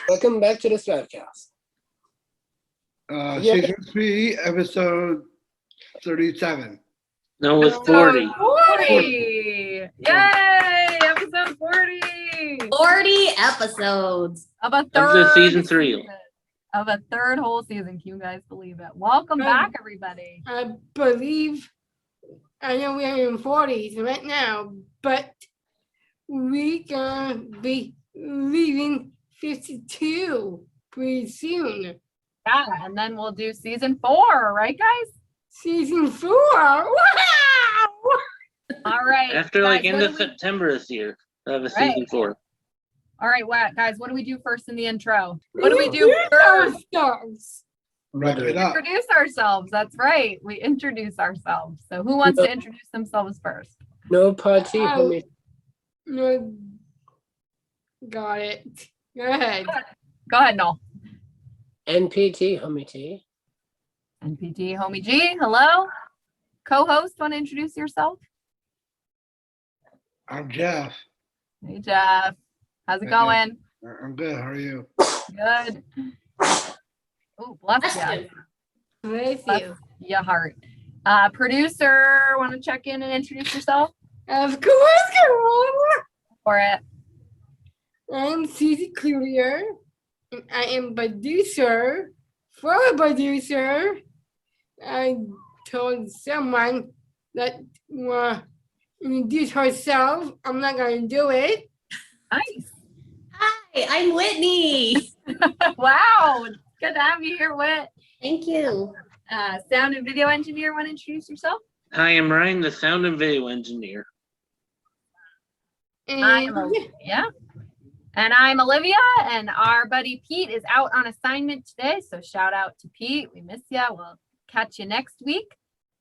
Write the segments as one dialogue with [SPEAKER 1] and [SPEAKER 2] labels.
[SPEAKER 1] Welcome back to the STRIVECast.
[SPEAKER 2] Season 3, episode 37.
[SPEAKER 3] No, it's 40.
[SPEAKER 4] 40! Yay! Episode 40!
[SPEAKER 5] 40 episodes.
[SPEAKER 4] Of a
[SPEAKER 3] Of
[SPEAKER 4] third
[SPEAKER 3] the season 3.
[SPEAKER 4] season. Of a third whole season. Can you guys believe it? Welcome back, everybody.
[SPEAKER 6] I believe, I know we're in 40s right now, but we gonna be leaving 52 pretty soon.
[SPEAKER 4] Yeah, and then we'll do season 4, right, guys?
[SPEAKER 6] Season 4, wow!
[SPEAKER 4] All right.
[SPEAKER 3] After
[SPEAKER 4] guys,
[SPEAKER 3] like end
[SPEAKER 4] what
[SPEAKER 3] of
[SPEAKER 4] do we-
[SPEAKER 3] September this year, we'll have a
[SPEAKER 4] Right.
[SPEAKER 3] season 4.
[SPEAKER 4] All right, guys, what do we do first in the intro? What do we do first?
[SPEAKER 6] Ourselves.
[SPEAKER 2] Wrap it up.
[SPEAKER 4] Introduce ourselves. That's right. We introduce ourselves. So who wants to introduce themselves first?
[SPEAKER 1] No party,
[SPEAKER 6] Oh.
[SPEAKER 1] homie.
[SPEAKER 6] No, got it. Go ahead.
[SPEAKER 4] Go ahead, Noel.
[SPEAKER 1] NPT Homie G.
[SPEAKER 4] NPT Homie G, hello. Co-host, want to introduce yourself?
[SPEAKER 2] I'm Jeff.
[SPEAKER 4] Hey, Jeff. How's it
[SPEAKER 2] Hey,
[SPEAKER 4] going?
[SPEAKER 2] I'm good. How are you?
[SPEAKER 4] Good. Oh, bless you.
[SPEAKER 6] Bless
[SPEAKER 4] Bless
[SPEAKER 6] you.
[SPEAKER 4] your heart. Producer, want to check in and introduce yourself
[SPEAKER 6] Of course, girl.
[SPEAKER 4] for it?
[SPEAKER 6] I'm Susie Clear, and I am producer. For a producer, I told someone that introduce herself. I'm not gonna do it.
[SPEAKER 4] Nice.
[SPEAKER 5] Hi, I'm Whitney.
[SPEAKER 4] Wow. Good to have you here, Whit.
[SPEAKER 5] Thank you.
[SPEAKER 4] Sound and video engineer, want to introduce yourself?
[SPEAKER 3] I am Ryan, the sound and video engineer.
[SPEAKER 6] And
[SPEAKER 4] Yeah. And I'm Olivia, and our buddy Pete is out on assignment today. So shout out to Pete. We miss you. We'll catch you next week.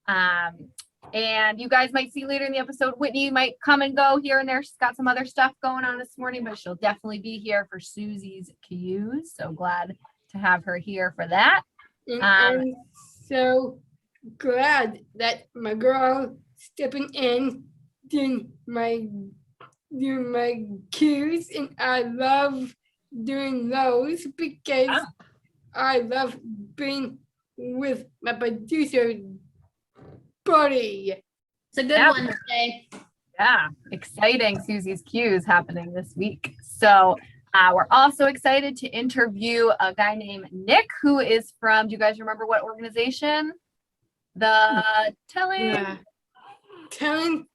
[SPEAKER 4] And you guys might see later in the episode, Whitney might come and go here and there. She's got some other stuff going on this morning, but she'll definitely be here for Susie's cues. So glad to have her here for that.
[SPEAKER 6] I'm so glad that my girl stepping in doing my cues, and I love doing those because I love being with my producer buddy.
[SPEAKER 5] It's a good
[SPEAKER 4] Yeah.
[SPEAKER 5] one today.
[SPEAKER 4] Yeah, exciting Susie's Cues happening this week. So we're also excited to interview a guy named Nick, who is from, do you guys remember what organization? The Telling
[SPEAKER 6] Telling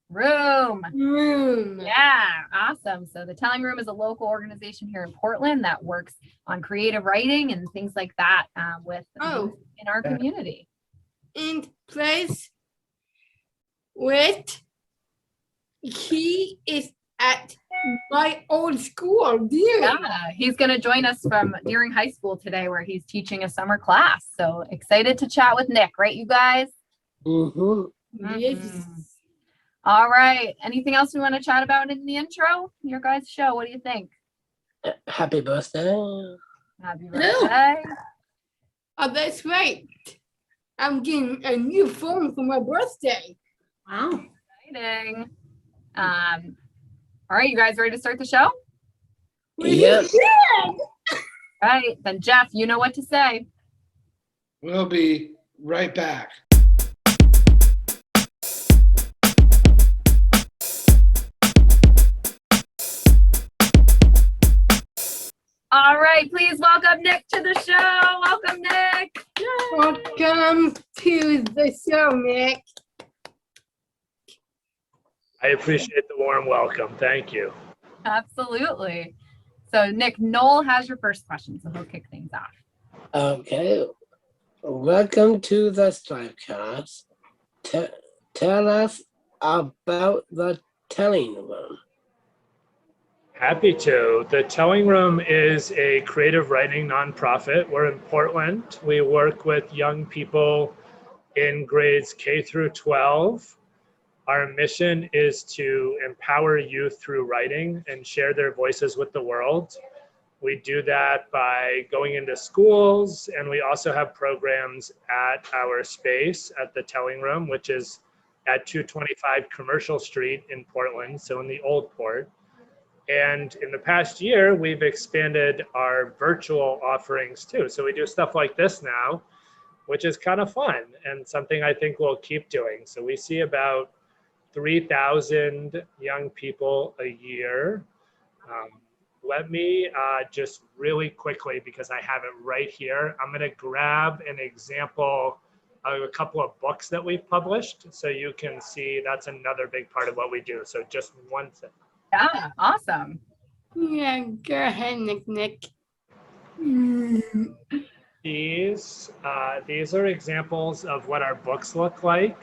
[SPEAKER 4] Room.
[SPEAKER 6] room.
[SPEAKER 4] Yeah, awesome. So the Telling Room is a local organization here in Portland that works on creative writing and things like that with youth in our community.
[SPEAKER 6] In place with he is at my old school, dear.
[SPEAKER 4] Yeah, he's going to join us from during high school today where he's teaching a summer class. So excited to chat with Nick, right, you guys?
[SPEAKER 1] Mm-hmm.
[SPEAKER 6] Yes.
[SPEAKER 4] All right. Anything else we want to chat about in the intro? Your guys' show. What do you think?
[SPEAKER 1] Happy birthday.
[SPEAKER 4] Happy birthday.
[SPEAKER 6] Oh, that's right. I'm getting a new phone for my birthday.
[SPEAKER 5] Wow.
[SPEAKER 4] Exciting. All right, you guys ready to start the show?
[SPEAKER 1] Yep.
[SPEAKER 4] All right. Then Jeff, you know what to say.
[SPEAKER 2] We'll be right back.
[SPEAKER 4] All right, please welcome Nick to the show. Welcome, Nick.
[SPEAKER 6] Welcome to the show, Nick.
[SPEAKER 7] I appreciate the warm welcome. Thank you.
[SPEAKER 4] Absolutely. So, Nick, Noel has your first question, so he'll kick things off.
[SPEAKER 1] Okay. Welcome to the STRIVECast. Tell us about the Telling Room.
[SPEAKER 7] Happy to. The Telling Room is a creative writing nonprofit. We're in Portland. We work with young people in grades K through 12. Our mission is to empower youth through writing and share their voices with the world. We do that by going into schools, and we also have programs at our space at the Telling Room, which is at 225 Commercial Street in Portland, so in the Old Port. And in the past year, we've expanded our virtual offerings too. So we do stuff like this now, which is kind of fun and something I think we'll keep doing. So we see about 3,000 young people a year. Let me just really quickly, because I have it right here, I'm gonna grab an example of a couple of books that we've published so you can see that's another big part of what we do. So just one second.
[SPEAKER 4] Yeah, awesome.
[SPEAKER 6] Yeah, go ahead, Nick.
[SPEAKER 7] These are examples of what our books look like.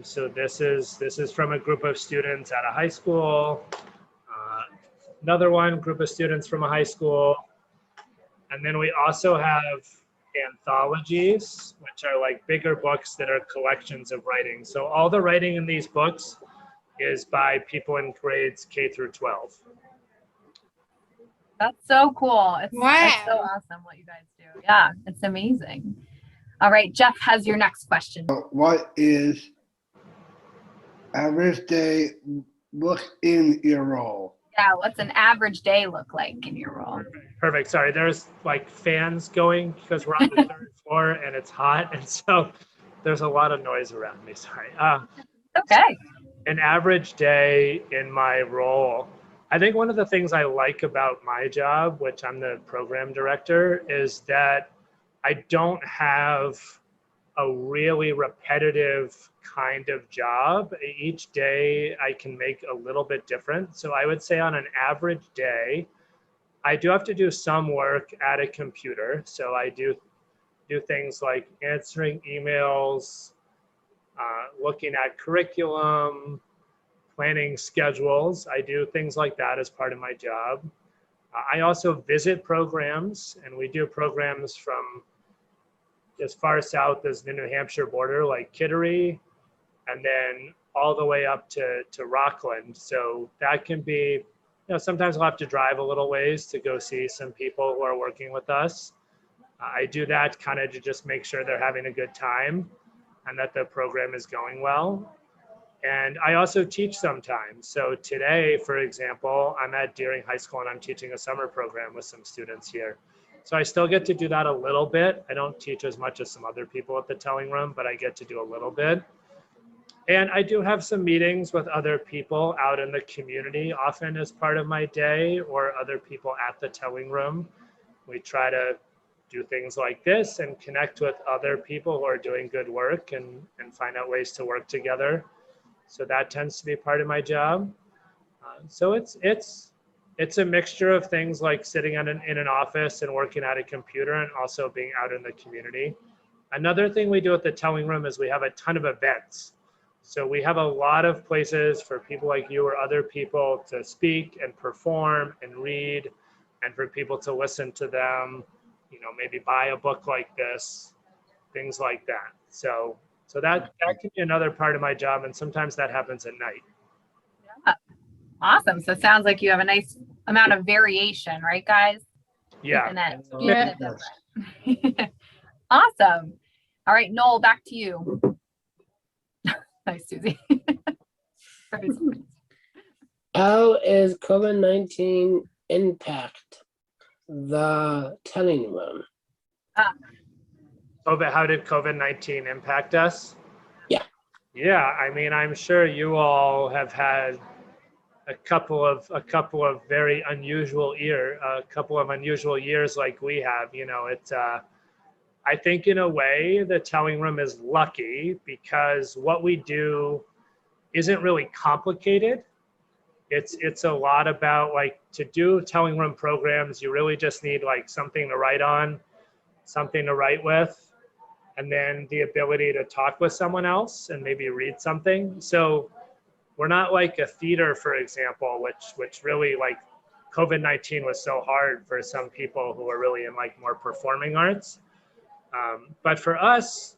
[SPEAKER 7] So this is from a group of students at a high school. Another one, group of students from a high school. And then we also have anthologies, which are like bigger books that are collections of writing. So all the writing in these books is by people in grades K through 12.
[SPEAKER 4] That's so cool. It's so
[SPEAKER 6] Wow.
[SPEAKER 4] awesome what you guys do. Yeah, it's amazing. All right, Jeff has your next question.
[SPEAKER 2] What is average day look in your role?
[SPEAKER 4] Yeah, what's an average day look like in your role?
[SPEAKER 7] Perfect. Sorry, there's like fans going because we're on the third floor and it's hot. And so there's a lot of noise around me. Sorry.
[SPEAKER 4] Okay.
[SPEAKER 7] An average day in my role. I think one of the things I like about my job, which I'm the program director, is that I don't have a really repetitive kind of job. Each day I can make a little bit different. So I would say on an average day, I do have to do some work at a computer. So I do things like answering emails, looking at curriculum, planning schedules. I do things like that as part of my job. I also visit programs, and we do programs from as far south as the New Hampshire border, like Kittery, and then all the way up to Rockland. So that can be, sometimes I'll have to drive a little ways to go see some people who are working with us. I do that kind of to just make sure they're having a good time and that the program is going well. And I also teach sometimes. So today, for example, I'm at Deering High School and I'm teaching a summer program with some students here. So I still get to do that a little bit. I don't teach as much as some other people at the Telling Room, but I get to do a little bit. And I do have some meetings with other people out in the community, often as part of my day, or other people at the Telling Room. We try to do things like this and connect with other people who are doing good work and find out ways to work together. So that tends to be part of my job. So it's a mixture of things like sitting in an office and working at a computer and also being out in the community. Another thing we do at the Telling Room is we have a ton of events. So we have a lot of places for people like you or other people to speak and perform and read, and for people to listen to them, maybe buy a book like this, things like that. So that can be another part of my job, and sometimes that happens at night.
[SPEAKER 4] Yeah. Awesome. So it sounds like you have a nice amount of variation, right, guys?
[SPEAKER 7] Yeah.
[SPEAKER 6] Yeah.
[SPEAKER 4] Awesome. All right, Noel, back to you. Nice, Susie.
[SPEAKER 1] How is COVID-19 impact the Telling Room?
[SPEAKER 7] How did COVID-19 impact us?
[SPEAKER 1] Yeah.
[SPEAKER 7] Yeah, I mean, I'm sure you all have had a couple of very unusual years like we have. It's I think in a way the Telling Room is lucky because what we do isn't really complicated. It's a lot about, like, to do Telling Room programs, you really just need like something to write on, something to write with, and then the ability to talk with someone else and maybe read something. So we're not like a theater, for example, which really, like, COVID-19 was so hard for some people who are really in like more performing arts. But for us,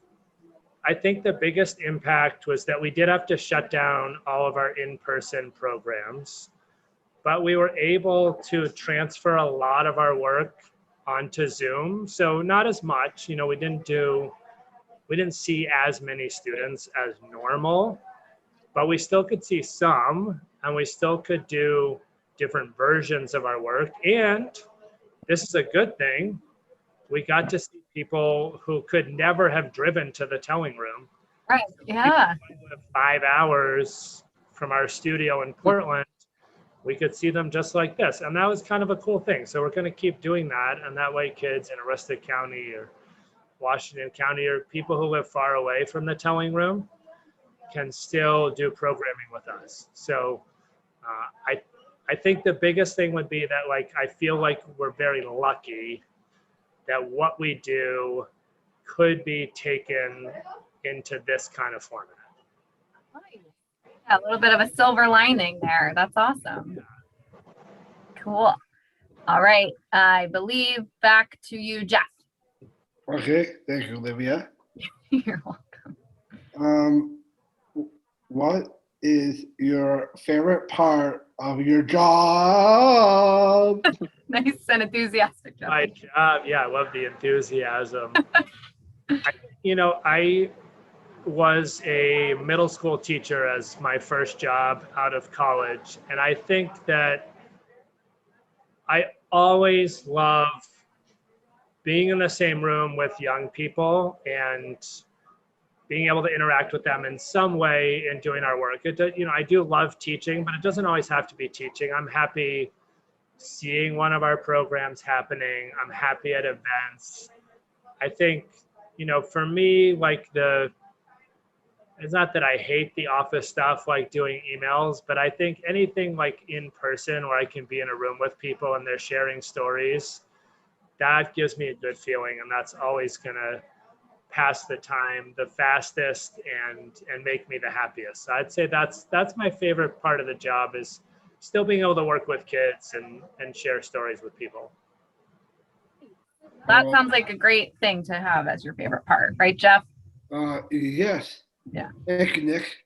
[SPEAKER 7] I think the biggest impact was that we did have to shut down all of our in-person programs. but we were able to transfer a lot of our work onto Zoom. So not as much, you know, we didn't see as many students as normal, but we still could see some, and we still could do different versions of our work. And this is a good thing. We got to see people who could never have driven to the telling room.
[SPEAKER 4] Right. Yeah.
[SPEAKER 7] People who live 5 hours from our studio in Portland. We could see them just like this. And that was kind of a cool thing. So we're going to keep doing that. And that way kids in Aroostook County or Washington County or people who live far away from the telling room can still do programming with us. So I think the biggest thing would be that, like, I feel like we're very lucky that what we do could be taken into this kind of format.
[SPEAKER 4] Yeah, a little bit of a silver lining there. That's awesome. Cool. All right. I believe back to you, Jeff.
[SPEAKER 2] Okay, thank you, Olivia.
[SPEAKER 4] You're welcome.
[SPEAKER 2] What is your favorite part of your job?
[SPEAKER 4] Nice and enthusiastic, Jeff.
[SPEAKER 7] My job, yeah, I love the enthusiasm. I was a middle school teacher as my first job out of college. And I think that I always love being in the same room with young people and being able to interact with them in some way in doing our work. I do love teaching, but it doesn't always have to be teaching. I'm happy seeing one of our programs happening. I'm happy at events. I think, for me, like it's not that I hate the office stuff, like doing emails, but I think anything like in person where I can be in a room with people and they're sharing stories, that gives me a good feeling. And that's always going to pass the time the fastest and make me the happiest. So I'd say that's my favorite part of the job, is still being able to work with kids and share stories with people.
[SPEAKER 4] That sounds like a great thing to have as your favorite part, right, Jeff?
[SPEAKER 2] Yes.
[SPEAKER 4] Yeah.
[SPEAKER 2] Thank you, Nick.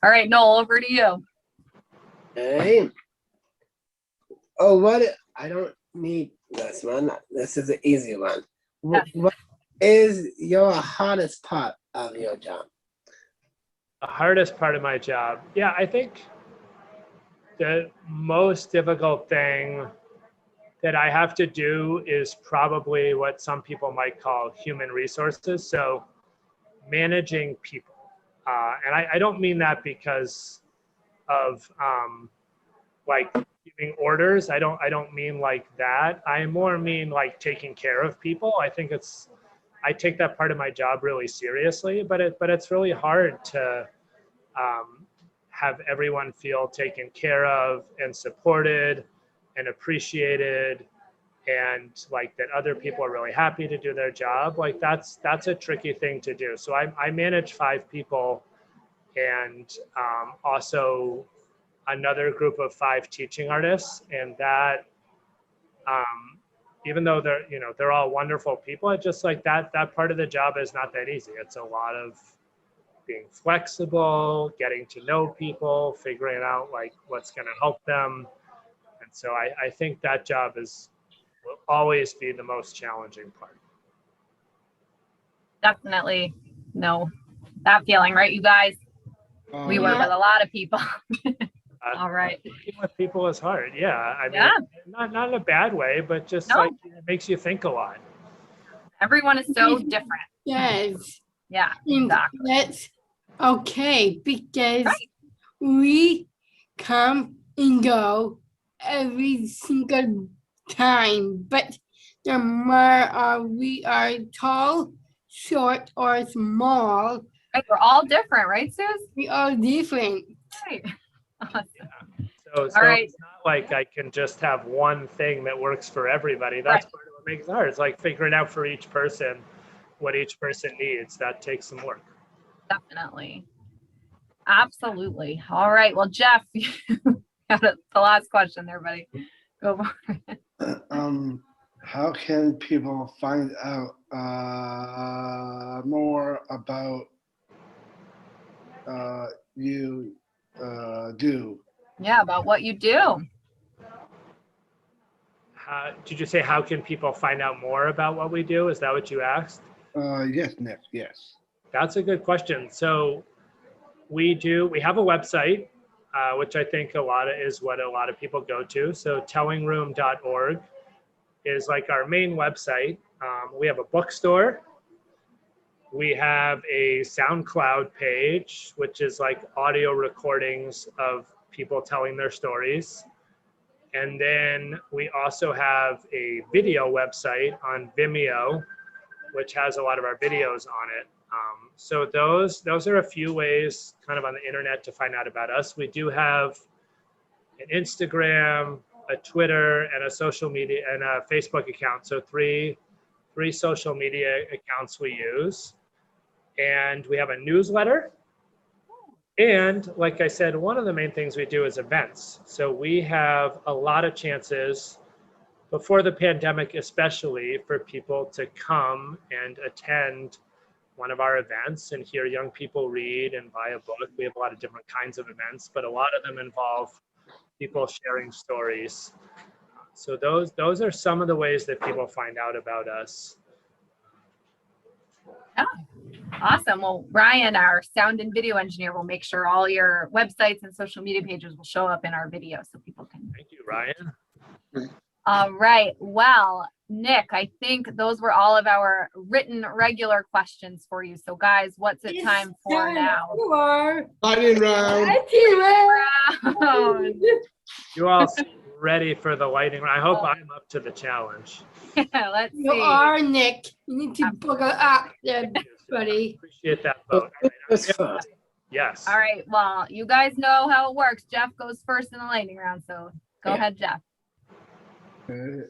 [SPEAKER 4] All right, Noel, over to you.
[SPEAKER 1] Hey. Oh, I don't need this one. This is an easy one. What is your hardest part of your job?
[SPEAKER 7] The hardest part of my job. Yeah, I think the most difficult thing that I have to do is probably what some people might call human resources. So managing people. And I don't mean that because of like giving orders. I don't mean like that. I more mean like taking care of people. I take that part of my job really seriously, but it's really hard to have everyone feel taken care of and supported and appreciated, and like that other people are really happy to do their job. Like that's a tricky thing to do. So I manage 5 people and also another group of 5 teaching artists, and that even though they're all wonderful people, it's just like that part of the job is not that easy. It's a lot of being flexible, getting to know people, figuring out like what's going to help them. And so I think that job will always be the most challenging part.
[SPEAKER 4] Definitely know that feeling, right, you guys? We work with a lot of people. All right.
[SPEAKER 7] Working with people is hard. Yeah. I mean,
[SPEAKER 4] Yeah.
[SPEAKER 7] not in a bad way, but just
[SPEAKER 4] No.
[SPEAKER 7] like it makes you think a lot.
[SPEAKER 4] Everyone is so different.
[SPEAKER 6] Yes.
[SPEAKER 4] Yeah,
[SPEAKER 6] And
[SPEAKER 4] exactly.
[SPEAKER 6] that's okay, because
[SPEAKER 4] Right.
[SPEAKER 6] we come and go every single time, but no matter we are tall, short, or small,
[SPEAKER 4] Right, we're all different, right, Suze?
[SPEAKER 6] we are different.
[SPEAKER 4] Right. Awesome.
[SPEAKER 7] So
[SPEAKER 4] right.
[SPEAKER 7] It's not like I can just have one thing that works for everybody. That's part of what makes it hard. It's like figuring out for each person what each person needs. That takes some work.
[SPEAKER 4] Definitely. Absolutely. All right. Well, Jeff, you got the last question there, buddy. Go for it.
[SPEAKER 2] How can people find out more about you do?
[SPEAKER 4] Yeah, about what you do.
[SPEAKER 7] Did you say how can people find out more about what we do? Is that what you asked?
[SPEAKER 2] Yes, Nick, yes.
[SPEAKER 7] That's a good question. So we have a website, which I think is what a lot of people go to. So tellingroom.org is like our main website. We have a bookstore. We have a SoundCloud page, which is like audio recordings of people telling their stories. And then we also have a video website on Vimeo, which has a lot of our videos on it. So those are a few ways kind of on the internet to find out about us. We do have an Instagram, a Twitter, and a social media and a Facebook account. So three social media accounts we use. And we have a newsletter. And like I said, one of the main things we do is events. So we have a lot of chances before the pandemic, especially for people to come and attend one of our events and hear young people read and buy a book. We have a lot of different kinds of events, but a lot of them involve people sharing stories. So those are some of the ways that people find out about us.
[SPEAKER 4] Yeah. Awesome. Well, Ryan, our sound and video engineer, will make sure all your websites and social media pages will show up in our video so people can.
[SPEAKER 7] Thank you, Ryan.
[SPEAKER 4] All right. Well, Nick, I think those were all of our written regular questions for you. So guys, what's it time for now?
[SPEAKER 2] Lightning round.
[SPEAKER 4] Round.
[SPEAKER 7] You all seem ready for the lightning round. I hope I'm up to the challenge.
[SPEAKER 4] Let's
[SPEAKER 6] You
[SPEAKER 4] see.
[SPEAKER 6] are, Nick. You need to book up there, buddy.
[SPEAKER 7] Appreciate that vote.
[SPEAKER 1] Who's first?
[SPEAKER 7] Yes.
[SPEAKER 4] All right. Well, you guys know how it works. Jeff goes first in the lightning round. So go ahead, Jeff.
[SPEAKER 2] Okay,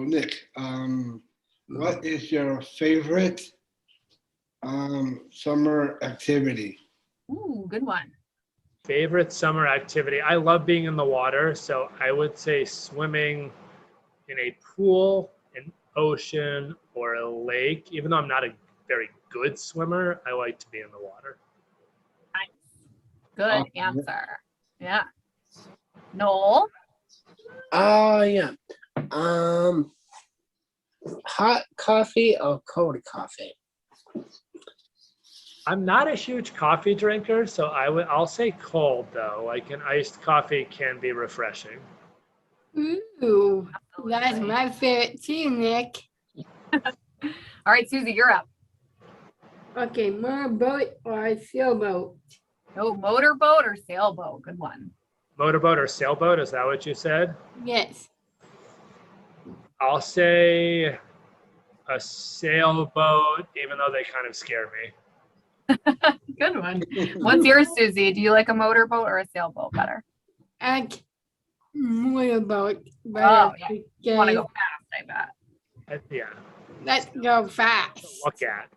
[SPEAKER 2] Nick, what is your favorite summer activity?
[SPEAKER 4] Ooh, good one.
[SPEAKER 7] Favorite summer activity. I love being in the water. So I would say swimming in a pool, an ocean, or a lake. Even though I'm not a very good swimmer, I like to be in the water.
[SPEAKER 4] Good answer. Yeah. Noel?
[SPEAKER 1] Oh, yeah. Hot coffee or cold coffee?
[SPEAKER 7] I'm not a huge coffee drinker, so I'll say cold though. Like an iced coffee can be refreshing.
[SPEAKER 6] Ooh, that's my favorite too, Nick.
[SPEAKER 4] All right, Susie, you're up.
[SPEAKER 6] Okay, motorboat or sailboat?
[SPEAKER 4] No, motorboat or sailboat? Good one.
[SPEAKER 7] Motorboat or sailboat, is that what you said?
[SPEAKER 6] Yes.
[SPEAKER 7] I'll say a sailboat, even though they kind of scare me.
[SPEAKER 4] Good one. What's yours, Susie? Do you like a motorboat or a sailboat better?
[SPEAKER 6] And motorboat.
[SPEAKER 4] Oh, yeah. You want to go fast, I bet.
[SPEAKER 7] Yeah.
[SPEAKER 6] Let's go fast.
[SPEAKER 7] Look at.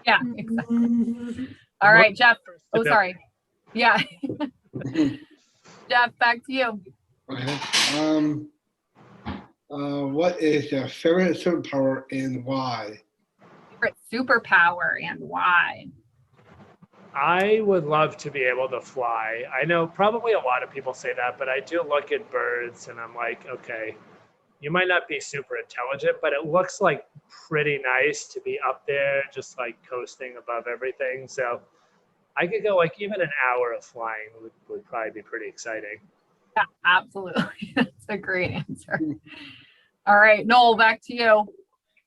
[SPEAKER 4] Yeah, exactly. All right, Jeff. Oh, sorry. Yeah. Jeff, back to you.
[SPEAKER 2] Okay. What is your favorite superpower and why?
[SPEAKER 4] Favorite superpower and why?
[SPEAKER 7] I would love to be able to fly. I know probably a lot of people say that, but I do look at birds and I'm like, okay, you might not be super intelligent, but it looks like pretty nice to be up there, just like coasting above everything. So I could go like even an hour of flying would probably be pretty exciting.
[SPEAKER 4] Yeah, absolutely. That's a great answer. All right, Noel, back to you.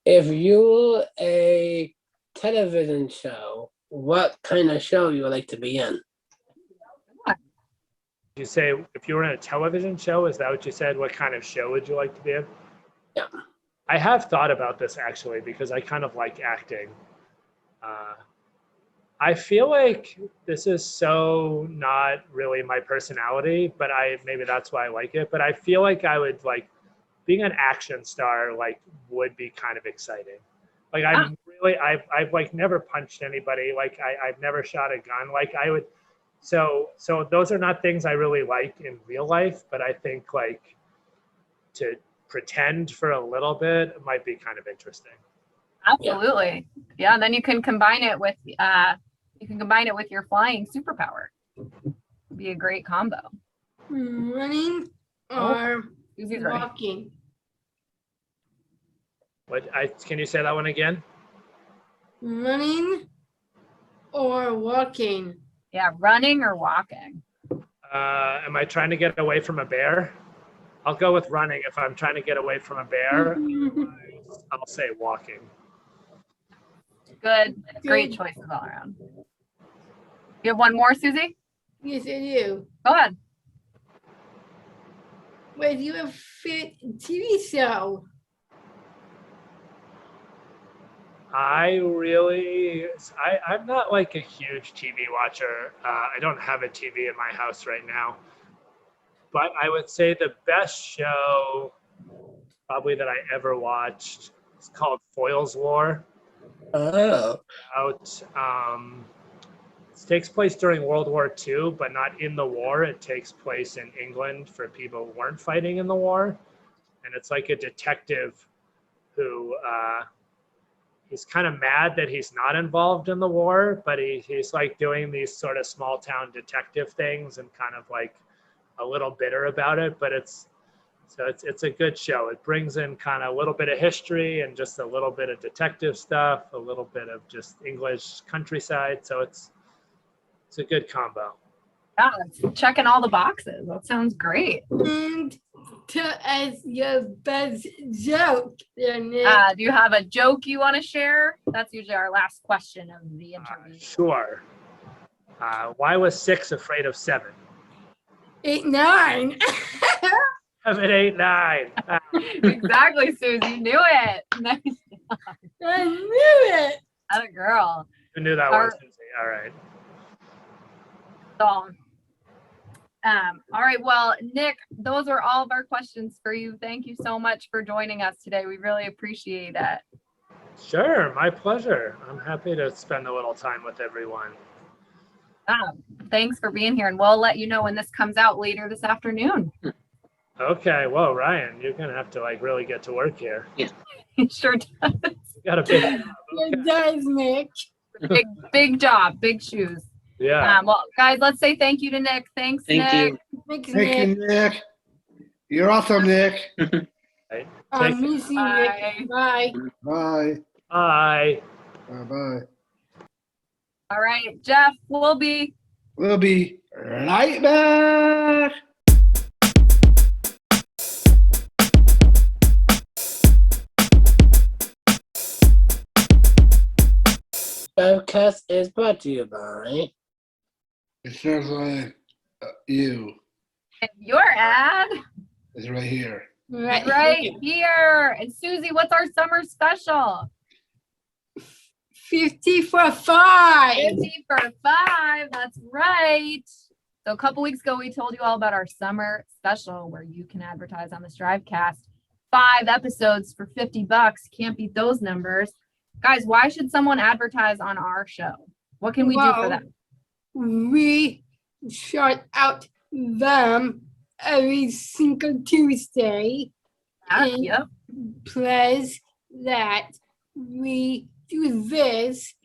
[SPEAKER 1] If you a television show, what kind of show you would like to be in?
[SPEAKER 7] You say if you were in a television show, is that what you said? What kind of show would you like to be in?
[SPEAKER 1] Yeah.
[SPEAKER 7] I have thought about this actually because I kind of like acting. I feel like this is so not really my personality, but maybe that's why I like it. But I feel like I would like being an action star, like would be kind of exciting. Like I've like never punched anybody. Like I've never shot a gun. Like I would, so those are not things I really like in real life, but I think like to pretend for a little bit might be kind of interesting.
[SPEAKER 4] Absolutely. Yeah, and then you can combine it with You can combine it with your flying superpower. Be a great combo.
[SPEAKER 6] Running
[SPEAKER 4] Oh,
[SPEAKER 6] or
[SPEAKER 4] Susie's right.
[SPEAKER 6] walking?
[SPEAKER 7] Can you say that one again?
[SPEAKER 6] Running or walking?
[SPEAKER 4] Yeah, running or walking.
[SPEAKER 7] Am I trying to get away from a bear? I'll go with running if I'm trying to get away from a bear. I'll say walking.
[SPEAKER 4] Good. Great choices all around. You have one more, Susie?
[SPEAKER 6] Yes, I do.
[SPEAKER 4] Go ahead.
[SPEAKER 6] What do you have fit TV show?
[SPEAKER 7] I'm not like a huge TV watcher. I don't have a TV in my house right now. But I would say the best show probably that I ever watched is called Foyle's War.
[SPEAKER 1] Oh.
[SPEAKER 7] It takes place during World War II, but not in the war. It takes place in England for people who weren't fighting in the war. And it's like a detective who he's kind of mad that he's not involved in the war, but he's like doing these sort of small town detective things and kind of like a little bitter about it. But it's a good show. It brings in kind of a little bit of history and just a little bit of detective stuff, a little bit of just English countryside. So it's a good combo.
[SPEAKER 4] Yeah, it's checking all the boxes. That sounds great.
[SPEAKER 6] And tell us your best joke there, Nick.
[SPEAKER 4] Do you have a joke you want to share? That's usually our last question of the interview.
[SPEAKER 7] Sure. Why was 6 afraid of 7?
[SPEAKER 6] 8, 9.
[SPEAKER 7] 7, 8, 9.
[SPEAKER 4] Exactly, Susie. Knew it. Nice.
[SPEAKER 6] I knew it.
[SPEAKER 4] Atta girl.
[SPEAKER 7] Who knew that one, Susie? All right.
[SPEAKER 4] So, all right. Well, Nick, those were all of our questions for you. Thank you so much for joining us today. We really appreciate it.
[SPEAKER 7] Sure, my pleasure. I'm happy to spend a little time with everyone.
[SPEAKER 4] Thanks for being here, and we'll let you know when this comes out later this afternoon.
[SPEAKER 7] Okay, well, Ryan, you're gonna have to like really get to work here.
[SPEAKER 4] It sure does.
[SPEAKER 7] You got a big job.
[SPEAKER 6] It does, Nick.
[SPEAKER 4] Big job, big shoes.
[SPEAKER 7] Yeah.
[SPEAKER 4] Well, guys, let's say thank you to Nick. Thanks,
[SPEAKER 3] Thank
[SPEAKER 4] Nick.
[SPEAKER 3] you.
[SPEAKER 6] Thanks,
[SPEAKER 2] Thank
[SPEAKER 6] Nick.
[SPEAKER 2] you, Nick. You're awesome, Nick.
[SPEAKER 6] I
[SPEAKER 7] Take-
[SPEAKER 6] miss you, Nick. Bye.
[SPEAKER 2] Bye.
[SPEAKER 7] Bye.
[SPEAKER 2] Bye.
[SPEAKER 4] All right, Jeff, we'll be
[SPEAKER 2] We'll be right back.
[SPEAKER 1] STRIVECast is brought to you by
[SPEAKER 2] It sounds like you.
[SPEAKER 4] your ad
[SPEAKER 2] It's right here.
[SPEAKER 4] right here. And Susie, what's our summer special?
[SPEAKER 6] 50 for 5.
[SPEAKER 4] 50 for 5. That's right. So a couple weeks ago, we told you all about our summer special where you can advertise on the STRIVEcast. 5 episodes for $50. Can't beat those numbers. Guys, why should someone advertise on our show? What can we do for them?
[SPEAKER 6] We shout out them every single Tuesday. And
[SPEAKER 4] Yep.
[SPEAKER 6] plus that we do this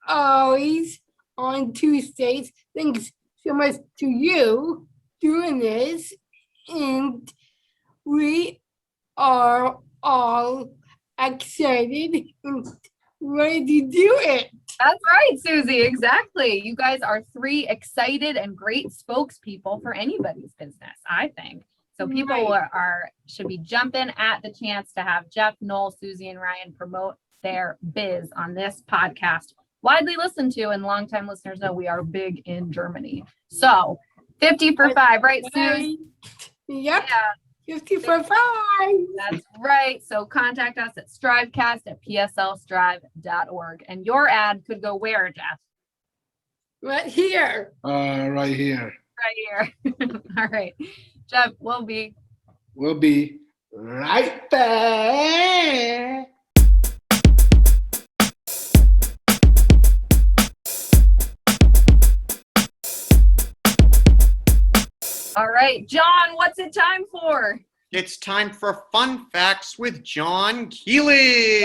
[SPEAKER 6] always on Tuesdays. Thanks so much to you doing this. And we are all excited and ready to do it.
[SPEAKER 4] That's right, Susie. Exactly. You guys are 3 excited and great spokespeople for anybody's business, I think. So people should be jumping at the chance to have Jeff, Noel, Susie, and Ryan promote their biz on this podcast. Widely listened to, and longtime listeners know we are big in Germany. So 50 for 5, right, Susie?
[SPEAKER 6] Yep.
[SPEAKER 4] Yeah.
[SPEAKER 6] 50 for 5.
[SPEAKER 4] That's right. So contact us at strivecast@pslstrive.org. And your ad could go where, Jeff?
[SPEAKER 6] Right here.
[SPEAKER 2] Right here.
[SPEAKER 4] Right here. All right. Jeff, we'll be
[SPEAKER 2] right back.
[SPEAKER 4] all right. John, what's it time for?
[SPEAKER 8] It's time for Fun Facts with John Keeley.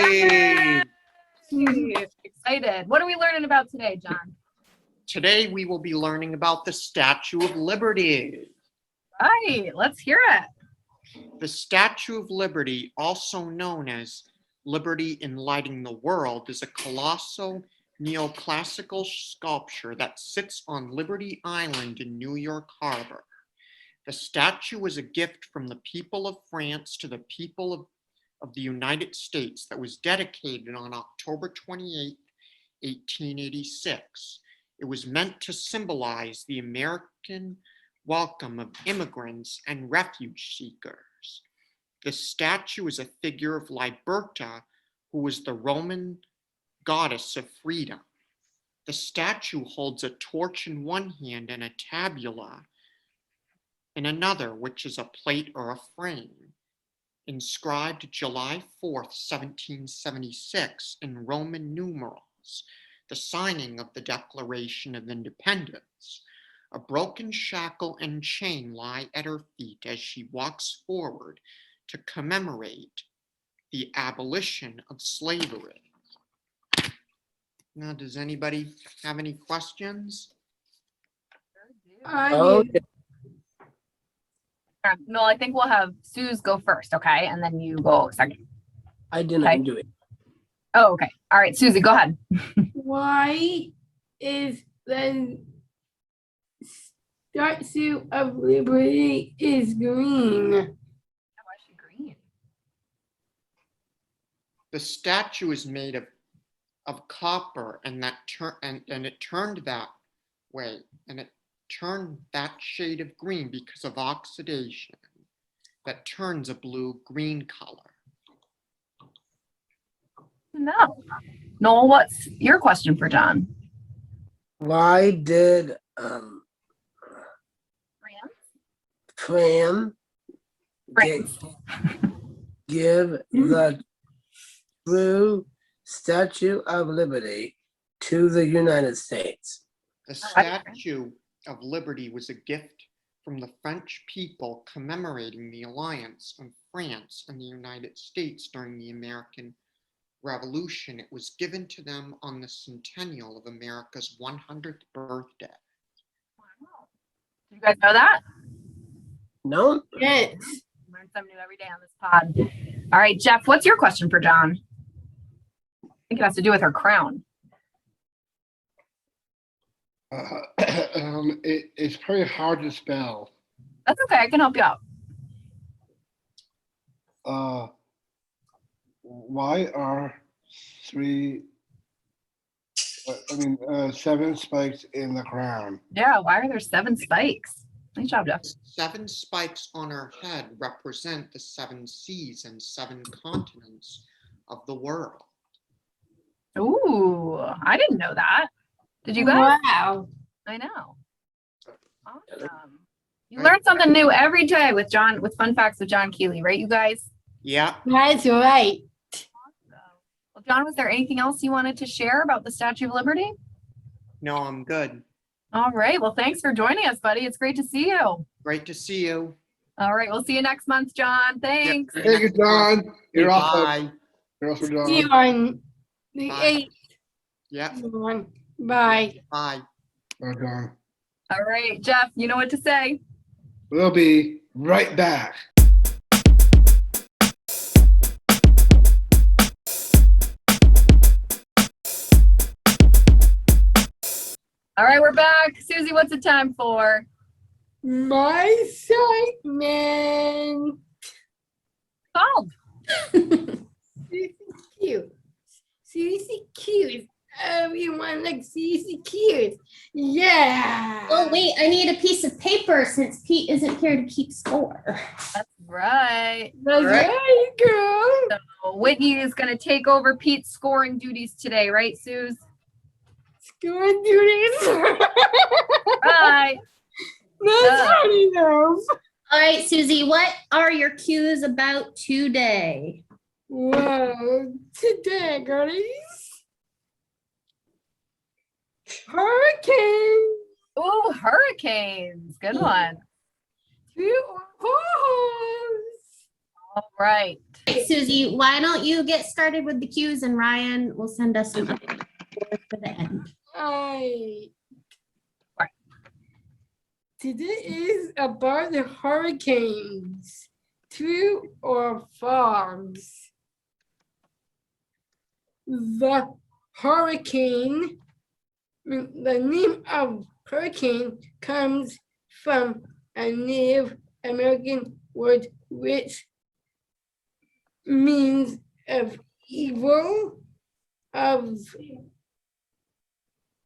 [SPEAKER 4] Excited. What are we learning about today, John?
[SPEAKER 8] Today we will be learning about the Statue of Liberty.
[SPEAKER 4] Right, let's hear it.
[SPEAKER 8] The Statue of Liberty, also known as Liberty Enlightening the World, is a colossal neoclassical sculpture that sits on Liberty Island in New York Harbor. The statue was a gift from the people of France to the people of the United States that was dedicated on October 28, 1886. It was meant to symbolize the American welcome of immigrants and refuge seekers. The statue is a figure of Liberta, who was the Roman goddess of freedom. The statue holds a torch in one hand and a tabula in another, which is a plate or a frame, inscribed July 4th, 1776 in Roman numerals, the signing of the Declaration of Independence. A broken shackle and chain lie at her feet as she walks forward to commemorate the abolition of slavery. Now, does anybody have any questions?
[SPEAKER 1] Oh,
[SPEAKER 6] I
[SPEAKER 4] Noel, I think we'll have Suze go first, okay? And then you go second.
[SPEAKER 1] I didn't
[SPEAKER 4] Okay.
[SPEAKER 1] do it.
[SPEAKER 4] Oh, okay. All right, Susie, go ahead.
[SPEAKER 6] Why is the Statue of Liberty is green?
[SPEAKER 4] Why is she green?
[SPEAKER 8] The statue is made of copper, and it turned that way, and it turned that shade of green because of oxidation that turns a blue-green color.
[SPEAKER 4] No. Noel, what's your question for John?
[SPEAKER 1] Why did Pram
[SPEAKER 4] France.
[SPEAKER 1] give the true Statue of Liberty to the United States?
[SPEAKER 8] The Statue of Liberty was a gift from the French people commemorating the alliance of France and the United States during the American Revolution. It was given to them on the centennial of America's 100th birthday.
[SPEAKER 4] Wow. Do you guys know that?
[SPEAKER 1] No?
[SPEAKER 6] Yes.
[SPEAKER 4] Learn something new every day on this pod. All right, Jeff, what's your question for John? I think it has to do with her crown.
[SPEAKER 2] It's pretty hard to spell.
[SPEAKER 4] That's okay. I can help you out.
[SPEAKER 2] Why are seven spikes in the crown?
[SPEAKER 4] Yeah, why are there 7 spikes? Nice job, Jeff.
[SPEAKER 8] 7 spikes on her head represent the 7 seas and 7 continents of the world.
[SPEAKER 4] Ooh, I didn't know that. Did you guys?
[SPEAKER 6] Wow.
[SPEAKER 4] I know. Awesome. You learn something new every day with Fun Facts with John Keeley, right, you guys?
[SPEAKER 8] Yeah.
[SPEAKER 6] That's right.
[SPEAKER 4] Well, John, was there anything else you wanted to share about the Statue of Liberty?
[SPEAKER 8] No, I'm good.
[SPEAKER 4] All right. Well, thanks for joining us, buddy. It's great to see you.
[SPEAKER 8] Great to see you.
[SPEAKER 4] All right. We'll see you next month, John. Thanks.
[SPEAKER 8] Yep.
[SPEAKER 2] Thank you, John. You're awesome.
[SPEAKER 8] Bye.
[SPEAKER 2] You're awesome,
[SPEAKER 6] See you
[SPEAKER 2] John.
[SPEAKER 6] on the
[SPEAKER 8] Bye.
[SPEAKER 6] 8th.
[SPEAKER 8] Yeah.
[SPEAKER 6] Bye.
[SPEAKER 8] Bye.
[SPEAKER 2] Bye, John.
[SPEAKER 4] All right, Jeff, you know what to say.
[SPEAKER 2] We'll be right back.
[SPEAKER 4] All right, we're back. Susie, what's the time for?
[SPEAKER 6] My segment.
[SPEAKER 4] Called.
[SPEAKER 6] Susie Q. Susie Q. Everyone likes Susie Q. Yeah.
[SPEAKER 5] Oh, wait, I need a piece of paper since Pete isn't here to keep score.
[SPEAKER 4] That's right.
[SPEAKER 6] That's right, girl.
[SPEAKER 4] So Whitney is going to take over Pete's scoring duties today, right, Suze?
[SPEAKER 6] Score duties.
[SPEAKER 4] Right.
[SPEAKER 6] That's right enough.
[SPEAKER 5] All right, Susie, what are your cues about today?
[SPEAKER 6] Whoa, today, girlies. Hurricane.
[SPEAKER 4] Ooh, hurricanes. Good one.
[SPEAKER 6] 2 horse.
[SPEAKER 4] All right.
[SPEAKER 5] Susie, why don't you get started with the cues and Ryan will send us some updates for the end.
[SPEAKER 6] Right. Today is about the hurricanes. True or false? The hurricane, the name of hurricane comes from a Native American word which means of evil, of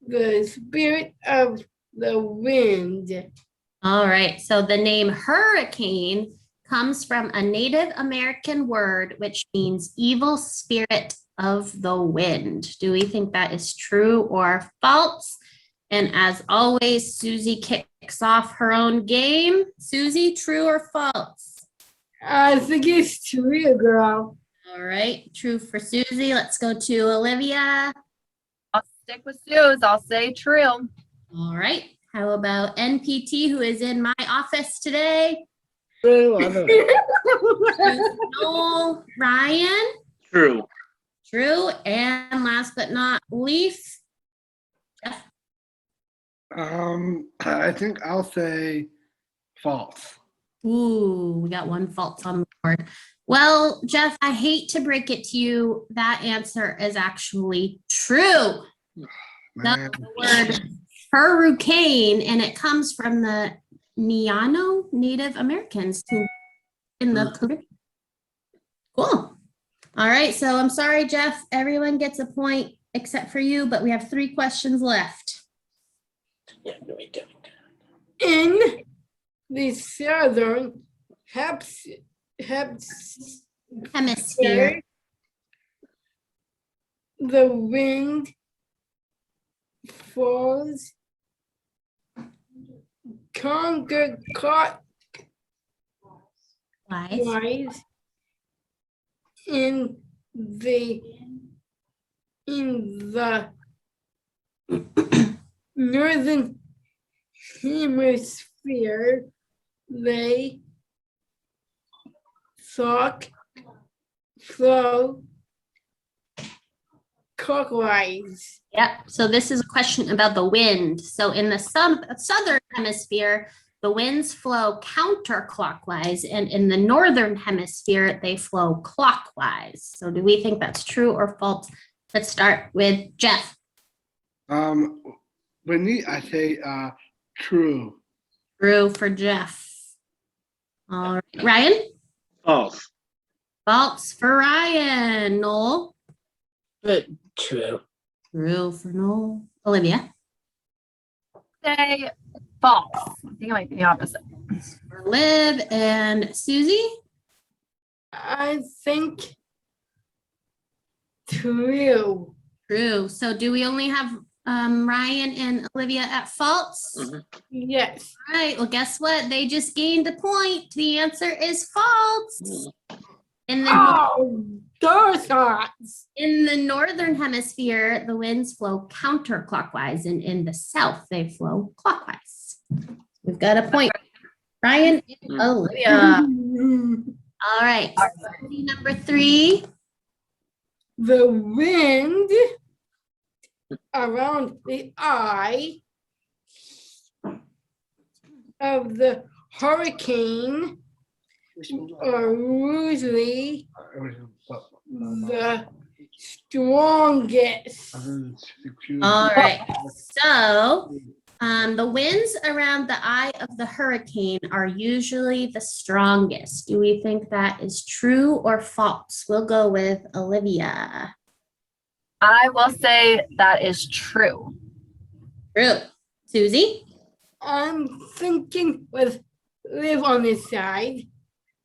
[SPEAKER 6] the spirit of the wind.
[SPEAKER 5] All right, so the name hurricane comes from a Native American word which means evil spirit of the wind. Do we think that is true or false? And as always, Susie kicks off her own game. Susie, true or false?
[SPEAKER 6] I think it's true, girl.
[SPEAKER 5] All right, true for Susie. Let's go to Olivia.
[SPEAKER 4] I'll stick with Suze. I'll say true.
[SPEAKER 5] All right, how about NPT, who is in my office today?
[SPEAKER 1] True, I don't know.
[SPEAKER 5] Noel, Ryan,
[SPEAKER 3] True.
[SPEAKER 5] true, and last but not least,
[SPEAKER 2] I think I'll say false.
[SPEAKER 5] ooh, we got one false on the board. Well, Jeff, I hate to break it to you, that answer is actually true.
[SPEAKER 2] Man.
[SPEAKER 5] The word hurricane, and it comes from the Niano Native Americans who in the Caribbean. Cool. All right, so I'm sorry, Jeff. Everyone gets a point except for you, but we have 3 questions left.
[SPEAKER 1] Yeah, no, we don't.
[SPEAKER 6] In the southern
[SPEAKER 5] Hemisphere.
[SPEAKER 6] the wind falls counterclockwise
[SPEAKER 5] Wise.
[SPEAKER 6] in the northern hemisphere. They flow clockwise.
[SPEAKER 5] Yep. So this is a question about the wind. So in the southern hemisphere, the winds flow counterclockwise, and in the northern hemisphere, they flow clockwise. So do we think that's true or false? Let's start with Jeff.
[SPEAKER 2] Whitney, I say true.
[SPEAKER 5] True for Jeff. All right. Ryan?
[SPEAKER 3] False.
[SPEAKER 5] False for Ryan. Noel?
[SPEAKER 1] But true.
[SPEAKER 5] True for Noel. Olivia?
[SPEAKER 4] Say false. I think it might be the opposite.
[SPEAKER 5] For Liv and Susie?
[SPEAKER 6] I think true.
[SPEAKER 5] True. So do we only have Ryan and Olivia at false?
[SPEAKER 3] Mhm.
[SPEAKER 6] Yes.
[SPEAKER 5] All right. Well, guess what? They just gained a point. The answer is false. In the
[SPEAKER 6] Oh, those thoughts.
[SPEAKER 5] in the northern hemisphere, the winds flow counterclockwise, and in the south, they flow clockwise. We've got a point. Ryan and Olivia. All right. Study number 3.
[SPEAKER 6] The wind around the eye of the hurricane are usually the strongest.
[SPEAKER 5] All right. So the winds around the eye of the hurricane are usually the strongest. Do we think that is true or false? We'll go with Olivia.
[SPEAKER 4] I will say that is true.
[SPEAKER 5] True. Susie?
[SPEAKER 6] I'm thinking with Liv on this side.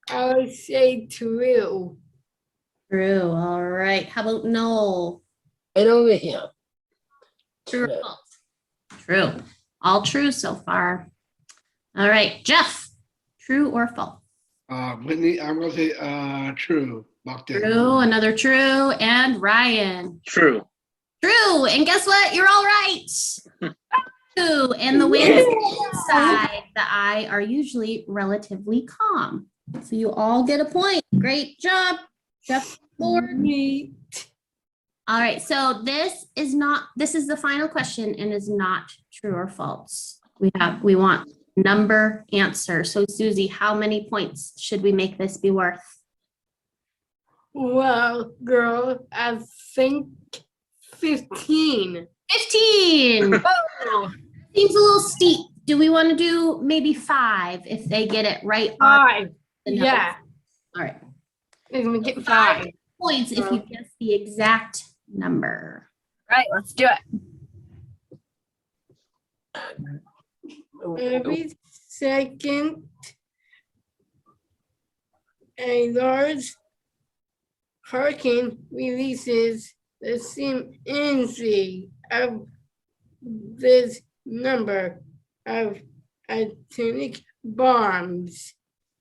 [SPEAKER 6] I would say true.
[SPEAKER 5] True. All right. How about Noel?
[SPEAKER 1] And over here.
[SPEAKER 5] True or
[SPEAKER 1] True.
[SPEAKER 5] false? True. All true so far. All right. Jeff, true or false?
[SPEAKER 2] Whitney, I'm gonna say true. Locked in.
[SPEAKER 5] True. Another true. And Ryan?
[SPEAKER 3] True.
[SPEAKER 5] True. And guess what? You're all right. True. And the winds inside the eye are usually relatively calm. So you all get a point. Great job, Jeff. Ford.
[SPEAKER 6] Me.
[SPEAKER 5] All right. So this is the final question and is not true or false. We want number answer. So Susie, how many points should we make this be worth?
[SPEAKER 6] Well, girl, I think 15.
[SPEAKER 5] 15.
[SPEAKER 4] Oh,
[SPEAKER 5] Seems a little steep. Do we want to do maybe 5 if they get it right on
[SPEAKER 6] 5.
[SPEAKER 5] the nose?
[SPEAKER 6] Yeah.
[SPEAKER 5] All right.
[SPEAKER 6] Let me get
[SPEAKER 5] 5
[SPEAKER 6] 5.
[SPEAKER 5] points if you guess the exact number.
[SPEAKER 4] right, let's do it.
[SPEAKER 6] Every second, a large hurricane releases the same energy of this number of atomic bombs.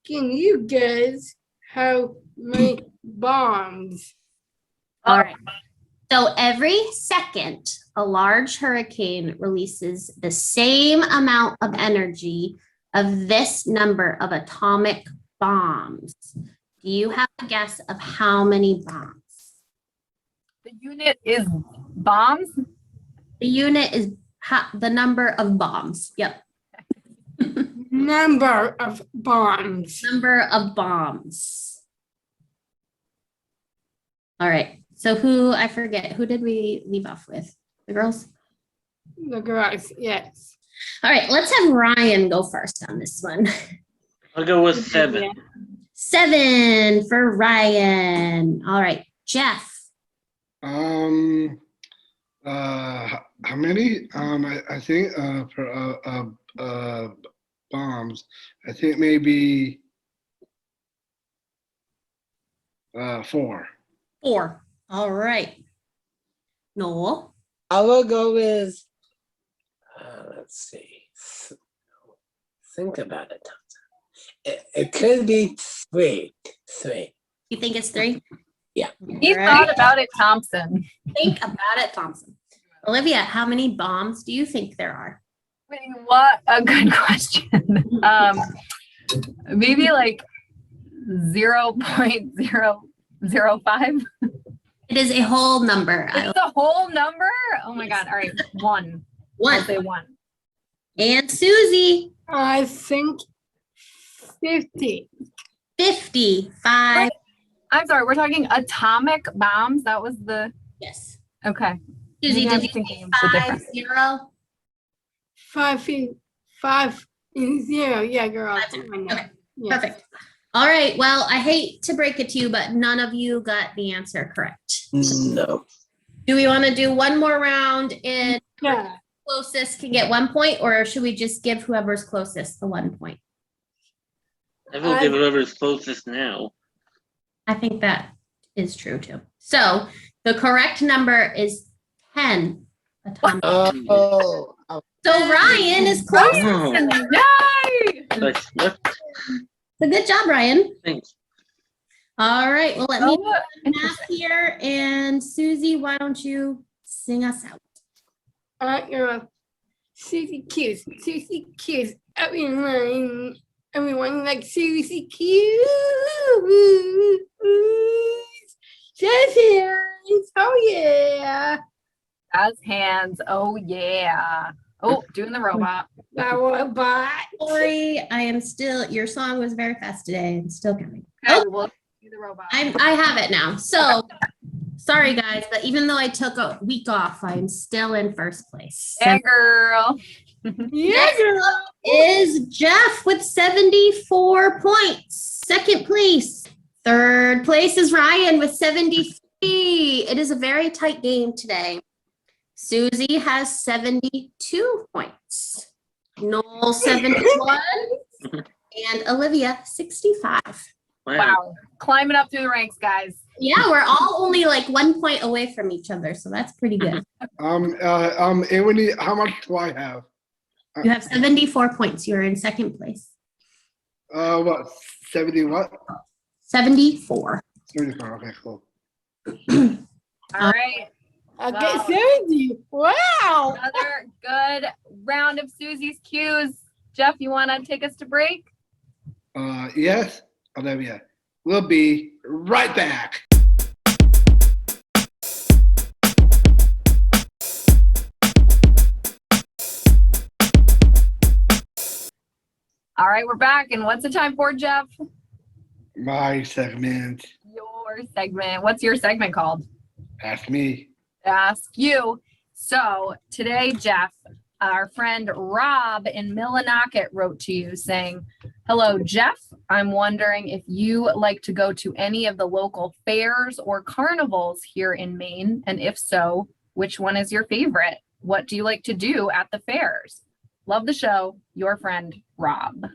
[SPEAKER 6] Can you guess how many bombs?
[SPEAKER 5] All right. So every second, a large hurricane releases the same amount of energy of this number of atomic bombs. Do you have a guess of how many bombs?
[SPEAKER 4] The unit is bombs.
[SPEAKER 5] The unit is the number of bombs. Yep.
[SPEAKER 6] Number of bombs.
[SPEAKER 5] Number of bombs. All right. So who, I forget, who did we leave off with? The girls?
[SPEAKER 6] The girls, yes.
[SPEAKER 5] All right, let's have Ryan go first on this one.
[SPEAKER 3] I'll go with 7.
[SPEAKER 5] 7 for Ryan. All right, Jeff.
[SPEAKER 2] How many? I think for bombs. I think maybe 4.
[SPEAKER 5] 4. All right. Noel.
[SPEAKER 1] I will go with, let's see. Think about it. It could be 3. 3.
[SPEAKER 5] You think it's 3?
[SPEAKER 1] Yeah.
[SPEAKER 4] He
[SPEAKER 5] All right.
[SPEAKER 4] thought about it, Thompson.
[SPEAKER 5] Think about it, Thompson. Olivia, how many bombs do you think there are?
[SPEAKER 4] Wait, what a good question. Maybe like 0.005.
[SPEAKER 5] It is a whole number.
[SPEAKER 4] It's a whole number? Oh my God. All right. 1. I'll
[SPEAKER 5] 1.
[SPEAKER 4] say 1.
[SPEAKER 5] And Susie.
[SPEAKER 6] I think 50.
[SPEAKER 5] 55.
[SPEAKER 4] I'm sorry. We're talking atomic bombs. That was the.
[SPEAKER 5] Yes.
[SPEAKER 4] Okay.
[SPEAKER 5] Susie,
[SPEAKER 4] Maybe I
[SPEAKER 5] did
[SPEAKER 4] was
[SPEAKER 5] you
[SPEAKER 4] thinking
[SPEAKER 5] say
[SPEAKER 4] of the
[SPEAKER 5] 5,
[SPEAKER 4] difference.
[SPEAKER 5] 0?
[SPEAKER 6] 5 and 0. Yeah, girl.
[SPEAKER 5] Okay.
[SPEAKER 6] Yeah.
[SPEAKER 5] Perfect. All right. Well, I hate to break it to you, but none of you got the answer correct.
[SPEAKER 1] No.
[SPEAKER 5] Do we want to do one more round and
[SPEAKER 6] Yeah.
[SPEAKER 5] closest can get 1 point, or should we just give whoever's closest the 1 point?
[SPEAKER 3] I will give whoever's closest now.
[SPEAKER 5] I think that is true too. So the correct number is 10 atomic.
[SPEAKER 1] Oh.
[SPEAKER 5] So Ryan is close.
[SPEAKER 3] Oh,
[SPEAKER 4] Yay!
[SPEAKER 3] but what?
[SPEAKER 5] So good job, Ryan.
[SPEAKER 3] Thanks.
[SPEAKER 5] All right. Well, let me do
[SPEAKER 4] Oh,
[SPEAKER 5] the math here. And Susie, why don't you sing us out?
[SPEAKER 6] All right, girl. Susie Q's. Susie Q's. Everyone like Susie Q's. Jazz hands. Oh yeah.
[SPEAKER 4] Jazz hands. Oh, yeah. Oh, doing the robot.
[SPEAKER 6] That robot.
[SPEAKER 5] Sorry, I am still, your song was very fast today. I'm still coming.
[SPEAKER 4] Okay, we'll do the robot.
[SPEAKER 5] I have it now. So sorry, guys, but even though I took a week off, I'm still in first place.
[SPEAKER 4] Yeah, girl.
[SPEAKER 6] Yeah, girl.
[SPEAKER 5] Is Jeff with 74 points. Second place. Third place is Ryan with 73. It is a very tight game today. Susie has 72 points. Noel 71 and Olivia 65.
[SPEAKER 4] Wow. Climbing up through the ranks, guys.
[SPEAKER 5] Yeah, we're all only like 1 point away from each other, so that's pretty good.
[SPEAKER 2] Emily, how much do I have?
[SPEAKER 5] You have 74 points. You're in second place.
[SPEAKER 2] What, 70 what?
[SPEAKER 5] 74.
[SPEAKER 2] 74, okay, cool.
[SPEAKER 4] All right.
[SPEAKER 6] I
[SPEAKER 4] Wow.
[SPEAKER 6] get 70. Wow.
[SPEAKER 4] Another good round of Susie's Q's. Jeff, you want to take us to break?
[SPEAKER 2] Yes, Olivia. We'll be right back.
[SPEAKER 4] right, we're back. And what's the time for, Jeff?
[SPEAKER 2] My segment.
[SPEAKER 4] Your segment. What's your segment called?
[SPEAKER 2] Ask me.
[SPEAKER 4] Ask you. So today, Jeff, our friend Rob in Millinocket wrote to you saying, hello, Jeff. I'm wondering if you like to go to any of the local fairs or carnivals here in Maine. And if so, which one is your favorite? What do you like to do at the fairs? Love the show. Your friend, Rob.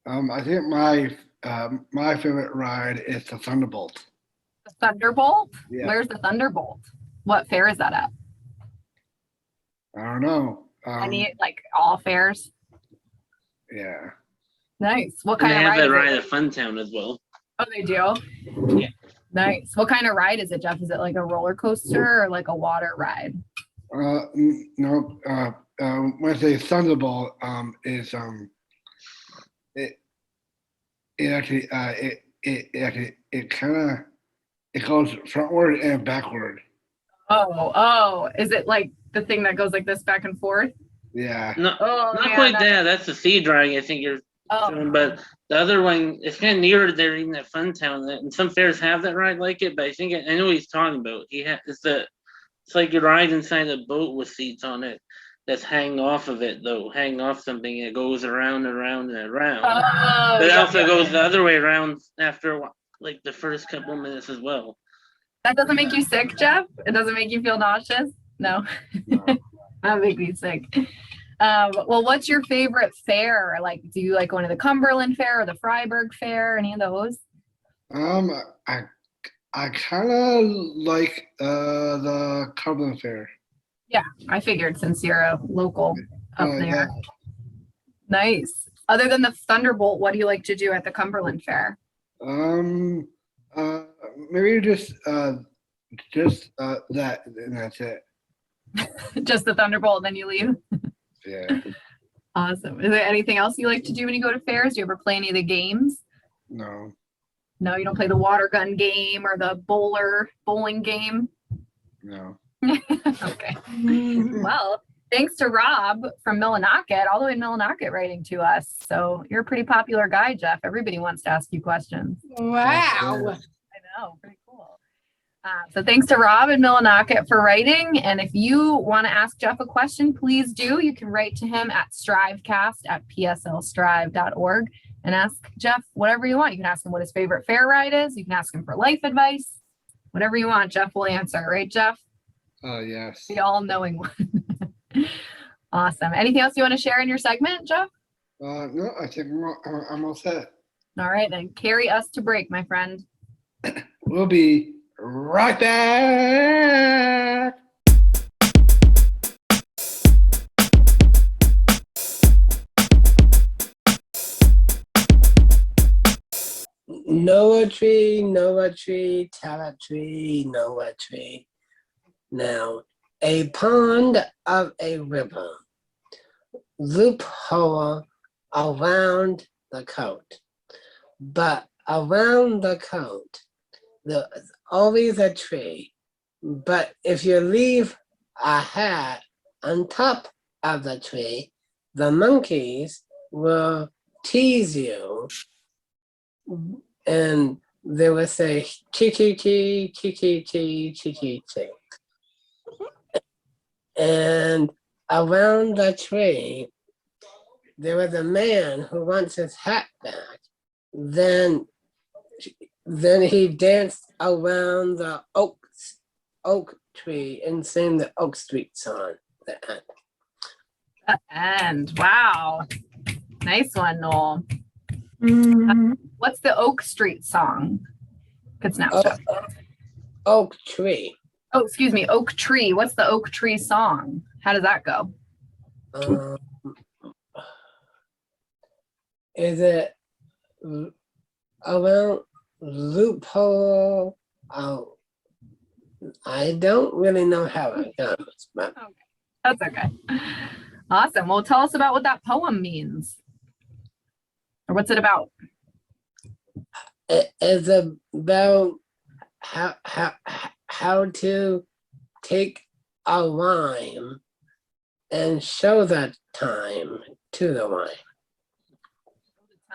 [SPEAKER 2] I think my favorite ride is the Thunderbolt.
[SPEAKER 4] The Thunderbolt?
[SPEAKER 2] Yeah.
[SPEAKER 4] Where's the Thunderbolt? What fair is that at?
[SPEAKER 2] I don't know.
[SPEAKER 4] Any, like all fairs?
[SPEAKER 2] Yeah.
[SPEAKER 4] Nice. What
[SPEAKER 3] And
[SPEAKER 4] kind
[SPEAKER 3] they
[SPEAKER 4] of
[SPEAKER 3] have
[SPEAKER 4] ride?
[SPEAKER 3] that ride
[SPEAKER 4] Is
[SPEAKER 3] at Funtown as well.
[SPEAKER 4] it? Oh, they do?
[SPEAKER 3] Yeah.
[SPEAKER 4] Nice. What kind of ride is it, Jeff? Is it like a roller coaster or like a water ride?
[SPEAKER 2] No. When I say Thunderbolt, is it actually it goes frontward and backward.
[SPEAKER 4] Oh, is it like the thing that goes like this back and forth?
[SPEAKER 2] Yeah.
[SPEAKER 3] No,
[SPEAKER 4] Oh,
[SPEAKER 3] not
[SPEAKER 4] yeah,
[SPEAKER 3] quite
[SPEAKER 4] no.
[SPEAKER 3] that. That's the sea dragon. I think you're doing,
[SPEAKER 4] Oh,
[SPEAKER 3] but the other one, it's kind of nearer there, even at Funtown. And some fairs have that ride like it, but I know what he's talking about. It's like you ride inside a boat with seats on it that's hanging off of it, though, hanging off something. It goes around and around and around.
[SPEAKER 4] oh,
[SPEAKER 3] But it
[SPEAKER 4] yeah,
[SPEAKER 3] also
[SPEAKER 4] yeah.
[SPEAKER 3] goes the other way around after a while, like the first couple minutes as well.
[SPEAKER 4] That doesn't make you sick, Jeff? It doesn't make you feel nauseous? No.
[SPEAKER 2] No.
[SPEAKER 4] That make me sick. Well, what's your favorite fair? Like, do you like going to the Cumberland Fair or the Freiburg Fair? Any of those?
[SPEAKER 2] I kind of like the Cumberland Fair.
[SPEAKER 4] Yeah, I figured since you're a local up there.
[SPEAKER 2] Yeah.
[SPEAKER 4] Nice. Other than the Thunderbolt, what do you like to do at the Cumberland Fair?
[SPEAKER 2] Maybe just that, and that's it.
[SPEAKER 4] Just the Thunderbolt, and then you leave?
[SPEAKER 2] Yeah.
[SPEAKER 4] Awesome. Is there anything else you like to do when you go to fairs? Do you ever play any of the games?
[SPEAKER 2] No.
[SPEAKER 4] No, you don't play the water gun game or the bowling game?
[SPEAKER 2] No.
[SPEAKER 4] Okay. Well, thanks to Rob from Millinocket, all the way to Millinocket writing to us. So you're a pretty popular guy, Jeff. Everybody wants to ask you questions.
[SPEAKER 6] Wow.
[SPEAKER 4] I know, pretty cool. So thanks to Rob and Millinocket for writing. And if you want to ask Jeff a question, please do. You can write to him at strivecast@pslstrive.org and ask Jeff whatever you want. You can ask him what his favorite fair ride is. You can ask him for life advice. Whatever you want, Jeff will answer. Right, Jeff?
[SPEAKER 2] Yes.
[SPEAKER 4] The all-knowing one. Awesome. Anything else you want to share in your segment, Jeff?
[SPEAKER 2] No, I think I'm all set.
[SPEAKER 4] All right, then carry us to break, my friend.
[SPEAKER 2] We'll be right back.
[SPEAKER 1] Noah tree, tell a tree, Noah tree. Now, a pond of a river, loophole around the coat. But around the coat, there's always a tree. But if you leave a hat on top of the tree, the monkeys will tease you. And they will say, chee chee chee, chee chee chee, chee chee chee. And around the tree, there was a man who wants his hat back. Then he danced around the oak tree and sang the Oak Street song. The end.
[SPEAKER 4] And wow, nice one, Noel. What's the Oak Street song? Good snap, Jeff.
[SPEAKER 1] Oak tree.
[SPEAKER 4] Oh, excuse me, Oak Tree. What's the Oak Tree song? How does that go?
[SPEAKER 1] Is it around loophole? Oh, I don't really know how it goes, but
[SPEAKER 4] That's okay. Awesome. Well, tell us about what that poem means. Or what's it about?
[SPEAKER 1] it is about how to take a rhyme and show that time to the rhyme.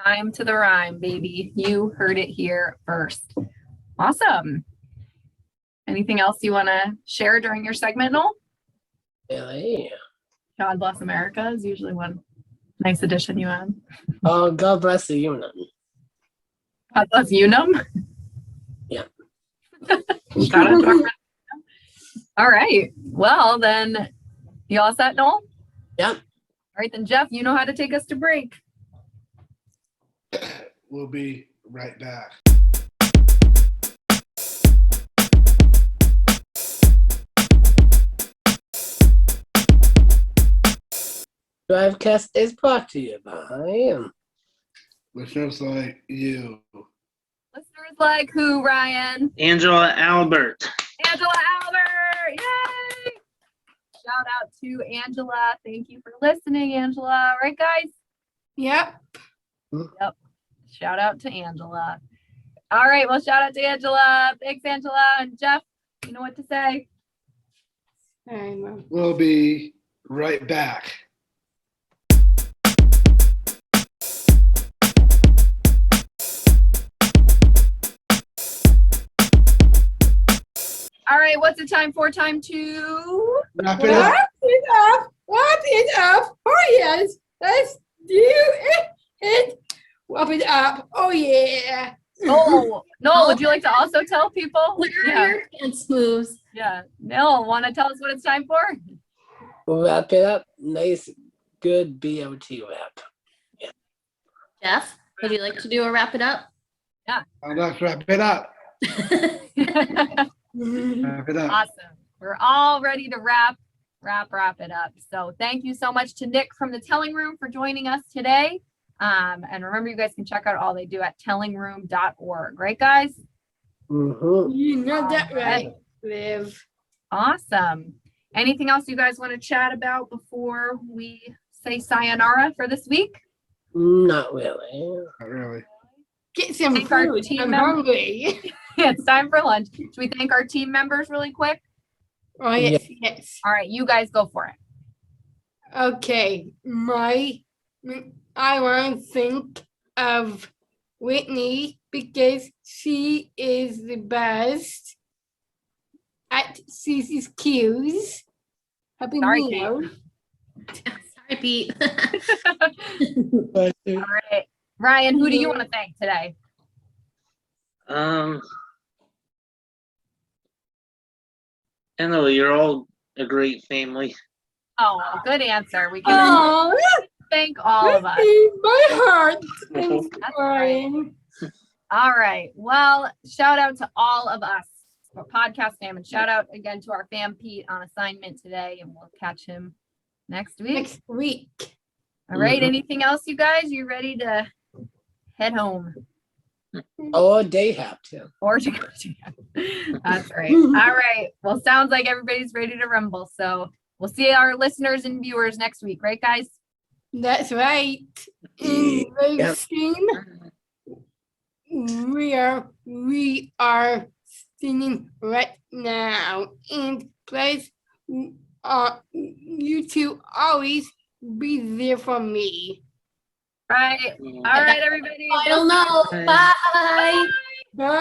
[SPEAKER 4] Time to the rhyme, baby. You heard it here first. Awesome. Anything else you want to share during your segment, Noel?
[SPEAKER 1] Really?
[SPEAKER 4] God bless America is usually one nice addition you add.
[SPEAKER 1] Oh, God bless the unit.
[SPEAKER 4] God bless Unum.
[SPEAKER 1] Yeah.
[SPEAKER 4] Shout out to our friends. All right. Well, then, you all set, Noel?
[SPEAKER 1] Yep.
[SPEAKER 4] All right, then, Jeff, you know how to take us to break.
[SPEAKER 2] We'll be right back.
[SPEAKER 1] STRIVECast is brought to you by
[SPEAKER 2] Listeners like you.
[SPEAKER 4] Listeners like who, Ryan?
[SPEAKER 3] Angela Albert.
[SPEAKER 4] Angela Albert. Yay! Shout out to Angela. Thank you for listening, Angela. All right, guys?
[SPEAKER 6] Yep.
[SPEAKER 4] Yep. Shout out to Angela. All right. Well, shout out to Angela. Thanks, Angela. And Jeff, you know what to say.
[SPEAKER 2] We'll be right back.
[SPEAKER 4] All right. What's the time for? Time to.
[SPEAKER 2] Wrap it up.
[SPEAKER 6] Wrap it up. Oh, yes. Let's do it. Wrap it up. Oh, yeah.
[SPEAKER 4] Oh, Noel, would you like to also tell people?
[SPEAKER 5] Where are your pants moves?
[SPEAKER 4] Yeah. Noel, want to tell us what it's time for?
[SPEAKER 1] Wrap it up. Nice, good BOT wrap.
[SPEAKER 5] Jeff, would you like to do a wrap it up?
[SPEAKER 2] Let's wrap it up. Wrap it up.
[SPEAKER 4] Awesome. We're all ready to wrap it up. So thank you so much to Nick from the Telling Room for joining us today. And remember, you guys can check out all they do at tellingroom.org. Right, guys?
[SPEAKER 1] Mm-hmm.
[SPEAKER 6] You know that right, Liv.
[SPEAKER 4] Awesome. Anything else you guys want to chat about before we say sayonara for this week?
[SPEAKER 1] Not really.
[SPEAKER 2] Not really.
[SPEAKER 6] Get some
[SPEAKER 4] Thank our
[SPEAKER 6] food.
[SPEAKER 4] team
[SPEAKER 6] I'm
[SPEAKER 4] member.
[SPEAKER 6] hungry.
[SPEAKER 4] It's time for lunch. Should we thank our team members really quick?
[SPEAKER 6] Oh, yes, yes.
[SPEAKER 4] All right, you guys go for it.
[SPEAKER 6] Okay, I want to think of Whitney because she is the best at Susie's cues. Happy
[SPEAKER 4] Sorry,
[SPEAKER 6] meal.
[SPEAKER 5] Sorry, Pete.
[SPEAKER 4] All right. Ryan, who do you want to thank today?
[SPEAKER 3] I know you're all a great family.
[SPEAKER 4] Oh, good answer. We can
[SPEAKER 6] Oh,
[SPEAKER 4] thank all of us.
[SPEAKER 6] my heart. Thanks,
[SPEAKER 4] That's
[SPEAKER 6] Brian.
[SPEAKER 4] All right. Well, shout out to all of us, our podcast fam, and shout out again to our fam Pete on assignment today, and we'll catch him next week.
[SPEAKER 6] Next week.
[SPEAKER 4] All right. Anything else, you guys? You ready to head home?
[SPEAKER 1] Or they have to.
[SPEAKER 4] Or to go to That's right. All right. Well, sounds like everybody's ready to rumble. So we'll see our listeners and viewers next week, right, guys?
[SPEAKER 6] That's right. In live stream, we are singing right now. And please, you two always be there for me.
[SPEAKER 4] Right. All right, everybody.
[SPEAKER 5] I don't know. Bye.
[SPEAKER 6] Bye.